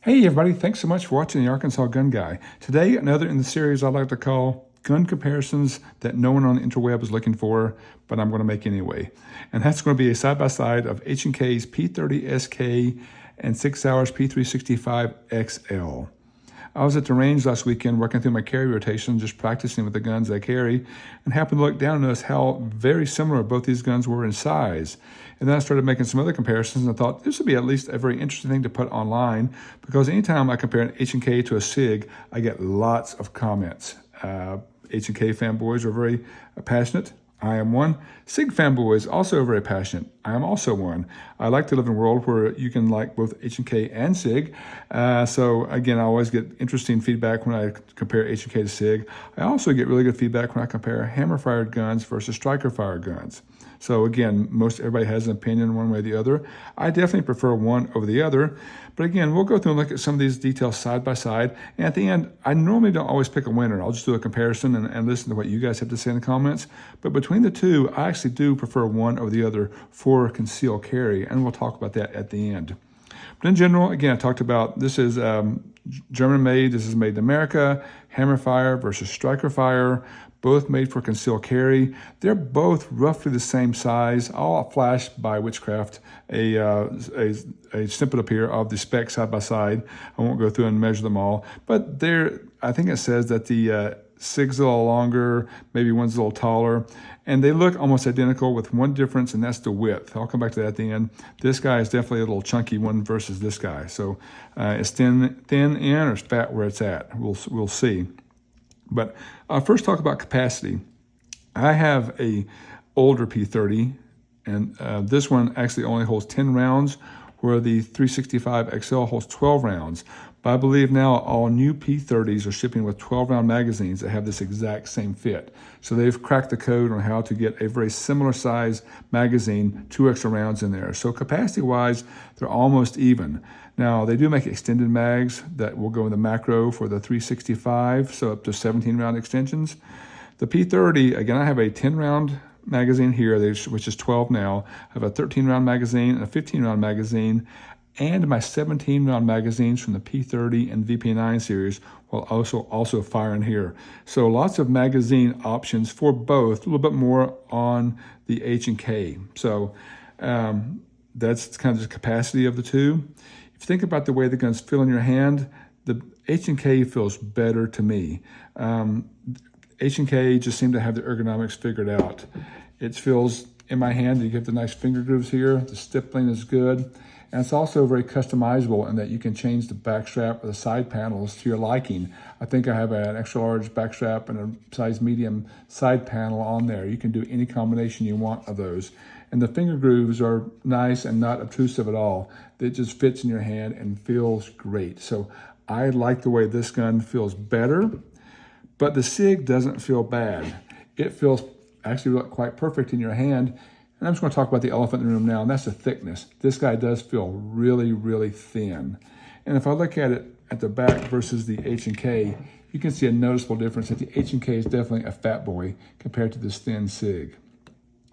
Hey everybody, thanks so much for watching the Arkansas Gun Guy. Today, another in the series I like to call gun comparisons that no one on the interweb is looking for, but I'm going to make anyway. And that's going to be a side-by-side of H&K's P30SK and Sig Sauer's P365XL. I was at the range last weekend working through my carry rotation, just practicing with the guns I carry, and happened to look down and notice how very similar both these guns were in size. And then I started making some other comparisons, and I thought this would be at least a very interesting thing to put online, because anytime I compare an H&K to a Sig, I get lots of comments. H&K fanboys are very passionate. I am one. Sig fanboys also very passionate. I am also one. I like to live in a world where you can like both H&K and Sig. So again, I always get interesting feedback when I compare H&K to Sig. I also get really good feedback when I compare hammer-fired guns versus striker-fired guns. So again, most everybody has an opinion one way or the other. I definitely prefer one over the other. But again, we'll go through and look at some of these details side by side. And at the end, I normally don't always pick a winner. I'll just do a comparison and listen to what you guys have to say in the comments. But between the two, I actually do prefer one over the other for concealed carry. And we'll talk about that at the end. But in general, again, I talked about this is German made, this is made in America, hammer fire versus striker fire, both made for concealed carry. They're both roughly the same size. I'll flash by witchcraft a snippet up here of the specs side by side. I won't go through and measure them all, but I think it says that the Sig's a little longer, maybe one's a little taller, and they look almost identical with one difference, and that's the width. I'll come back to that at the end. This guy is definitely a little chunky one versus this guy. So it's thin in or it's fat where it's at. We'll see. But I'll first talk about capacity. I have a older P30, and this one actually only holds 10 rounds, where the 365XL holds 12 rounds. But I believe now all new P30s are shipping with 12-round magazines that have this exact same fit. So they've cracked the code on how to get a very similar size magazine, 2 extra rounds in there. So capacity-wise, they're almost even. Now, they do make extended mags that will go in the macro for the 365, so up to 17-round extensions. The P30, again, I have a 10-round magazine here, which is 12 now. I have a 13-round magazine and a 15-round magazine, and my 17-round magazines from the P30 and VP9 series will also fire in here. So lots of magazine options for both, a little bit more on the H&K. So that's kind of the capacity of the two. If you think about the way the guns feel in your hand, the H&K feels better to me. H&K just seem to have the ergonomics figured out. It feels in my hand, you get the nice finger grooves here, the stippling is good, and it's also very customizable in that you can change the back strap or the side panels to your liking. I think I have an extra large back strap and a size medium side panel on there. You can do any combination you want of those. And the finger grooves are nice and not obtrusive at all. It just fits in your hand and feels great. So I like the way this gun feels better, but the Sig doesn't feel bad. It feels actually quite perfect in your hand. And I'm just going to talk about the elephant in the room now, and that's the thickness. This guy does feel really, really thin. And if I look at it at the back versus the H&K, you can see a noticeable difference that the H&K is definitely a fat boy compared to this thin Sig.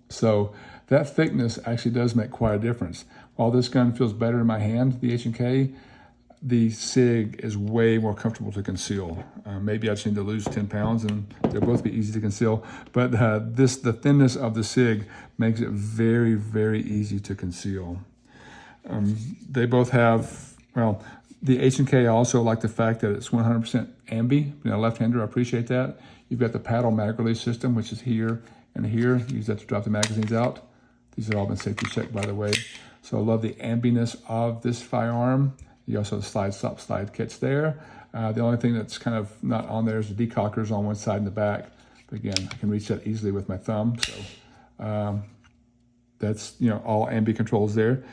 So that thickness actually does make quite a difference. While this gun feels better in my hand, the H&K, the Sig is way more comfortable to conceal. Maybe I just need to lose 10 pounds and they'll both be easy to conceal. But the thinness of the Sig makes it very, very easy to conceal. They both have, well, the H&K also like the fact that it's 100% ambi. Left-hander, I appreciate that. You've got the paddle mag release system, which is here and here. Use that to drop the magazines out. These have all been safety checked, by the way. So I love the ambiness of this firearm. You also have the slide stop, slide catch there. The only thing that's kind of not on there is the decockers on one side and the back. But again, I can reach that easily with my thumb. So that's, all ambi controls there.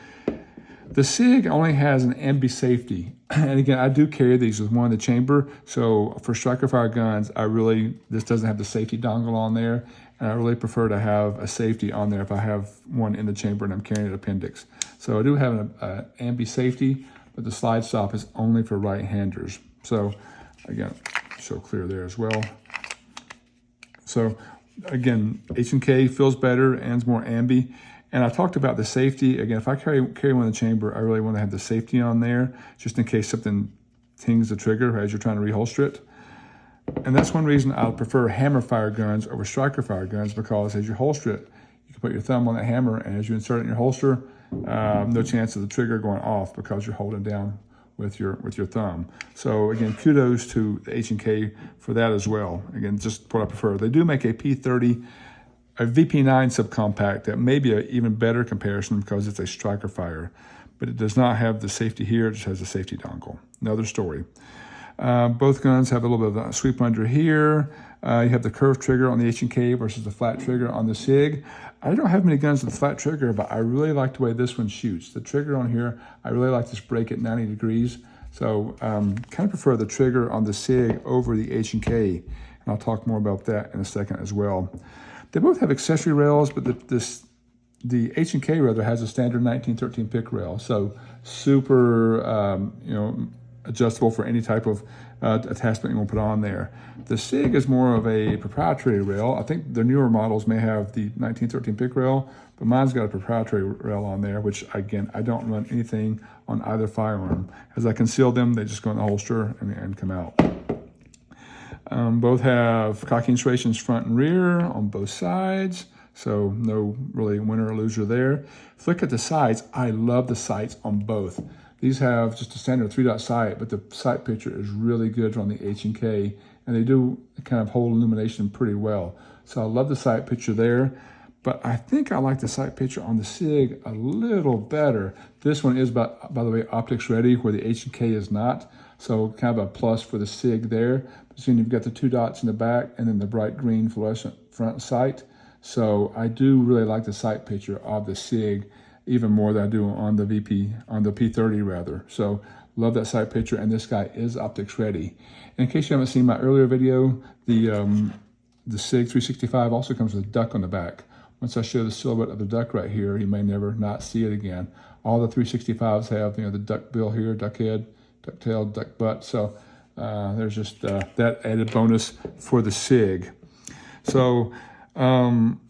The Sig only has an ambi safety. And again, I do carry these with one in the chamber. So for striker fire guns, this doesn't have the safety dongle on there. And I really prefer to have a safety on there if I have one in the chamber and I'm carrying an appendix. So I do have an ambi safety, but the slide stop is only for right-handers. So again, so clear there as well. So again, H&K feels better and is more ambi. And I talked about the safety. Again, if I carry one in the chamber, I really want to have the safety on there, just in case something tings the trigger as you're trying to reholster it. And that's one reason I prefer hammer fire guns over striker fire guns, because as you holster it, you can put your thumb on that hammer, and as you insert it in your holster, no chance of the trigger going off because you're holding down with your thumb. So again, kudos to the H&K for that as well. Again, just what I prefer. They do make a P30, a VP9 subcompact that may be an even better comparison because it's a striker fire, but it does not have the safety here. It just has a safety dongle. Another story. Both guns have a little bit of a sweep under here. You have the curved trigger on the H&K versus the flat trigger on the Sig. I don't have many guns with flat trigger, but I really like the way this one shoots. The trigger on here, I really like this break at 90 degrees. So kind of prefer the trigger on the Sig over the H&K, and I'll talk more about that in a second as well. They both have accessory rails, but the H&K rather has a standard 1913 pick rail, so super adjustable for any type of attachment you want to put on there. The Sig is more of a proprietary rail. I think the newer models may have the 1913 pick rail, but mine's got a proprietary rail on there, which again, I don't run anything on either firearm. As I conceal them, they just go in the holster and come out. Both have cocking serrations front and rear on both sides, so no really winner or loser there. Look at the sights. I love the sights on both. These have just a standard 3-dot sight, but the sight picture is really good on the H&K, and they do kind of hold illumination pretty well. So I love the sight picture there, but I think I like the sight picture on the Sig a little better. This one is, by the way, optics ready, where the H&K is not. So kind of a plus for the Sig there. But soon you've got the 2 dots in the back and then the bright green fluorescent front sight. So I do really like the sight picture of the Sig, even more than I do on the P30 rather. So love that sight picture, and this guy is optics ready. And in case you haven't seen my earlier video, the Sig 365 also comes with a duck on the back. Once I show the silhouette of the duck right here, you may never not see it again. All the 365s have the duck bill here, duck head, duck tail, duck butt. So there's just that added bonus for the Sig. So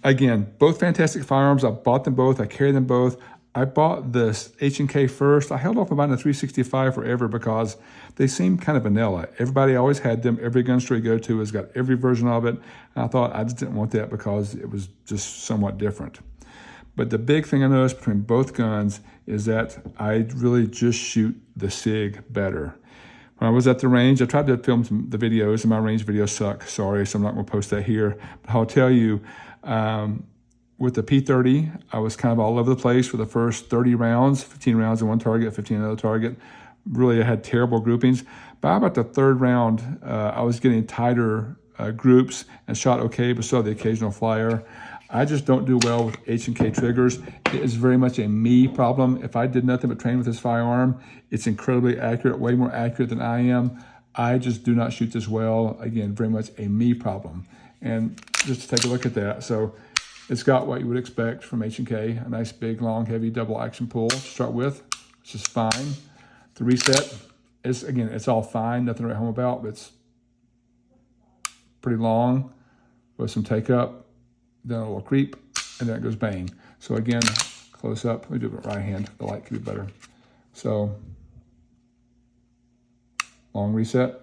again, both fantastic firearms. I bought them both. I carry them both. I bought this H&K first. I held off on buying the 365 forever because they seem kind of vanilla. Everybody always had them. Every gun store you go to has got every version of it. And I thought I just didn't want that because it was just somewhat different. But the big thing I noticed between both guns is that I really just shoot the Sig better. When I was at the range, I tried to film the videos, and my range videos suck. Sorry, so I'm not going to post that here. But I'll tell you, with the P30, I was kind of all over the place for the first 30 rounds, 15 rounds in one target, 15 in another target. Really, I had terrible groupings. By about the third round, I was getting tighter groups and shot okay, but still the occasional flyer. I just don't do well with H&K triggers. It is very much a me problem. If I did nothing but train with this firearm, it's incredibly accurate, way more accurate than I am. I just do not shoot this well. Again, very much a me problem. And just to take a look at that. So it's got what you would expect from H&K, a nice big, long, heavy double action pull to start with, which is fine. The reset is, again, it's all fine, nothing to write home about, but it's pretty long with some take up, then a little creep, and then it goes bang. So again, close up. Let me do it with right hand. The light could be better. So long reset,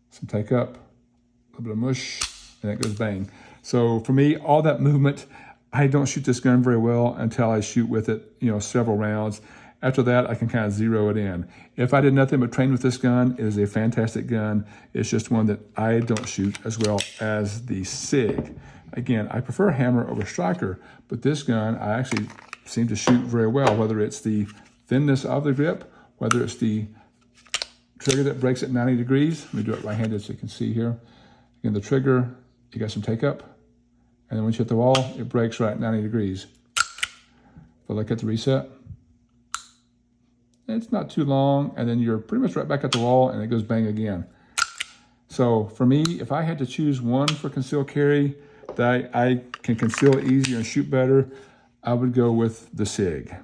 some take up, a little bit of mush, and it goes bang. So for me, all that movement, I don't shoot this gun very well until I shoot with it, several rounds. After that, I can kind of zero it in. If I did nothing but train with this gun, it is a fantastic gun. It's just one that I don't shoot as well as the Sig. Again, I prefer hammer over striker, but this gun I actually seem to shoot very well, whether it's the thinness of the grip, whether it's the trigger that breaks at 90 degrees. Let me do it right-handed so you can see here. Again, the trigger, you got some take up, and then once you hit the wall, it breaks right at 90 degrees. But look at the reset. It's not too long, and then you're pretty much right back at the wall, and it goes bang again. So for me, if I had to choose one for concealed carry that I can conceal easier and shoot better, I would go with the Sig.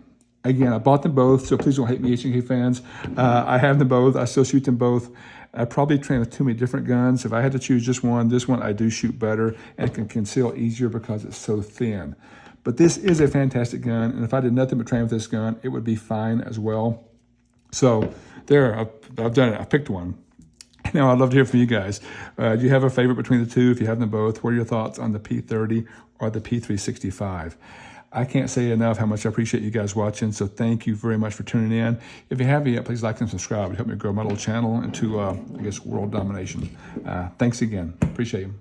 Again, I bought them both, so please don't hate me, H&K fans. I have them both. I still shoot them both. I probably train with too many different guns. If I had to choose just one, this one I do shoot better and can conceal easier because it's so thin. But this is a fantastic gun, and if I did nothing but train with this gun, it would be fine as well. So there, I've done it. I picked one. Now, I'd love to hear from you guys. Do you have a favorite between the two? If you have them both, what are your thoughts on the P30 or the P365? I can't say enough how much I appreciate you guys watching, so thank you very much for tuning in. If you haven't yet, please like and subscribe to help me grow my little channel into, I guess, world domination. Thanks again. Appreciate you.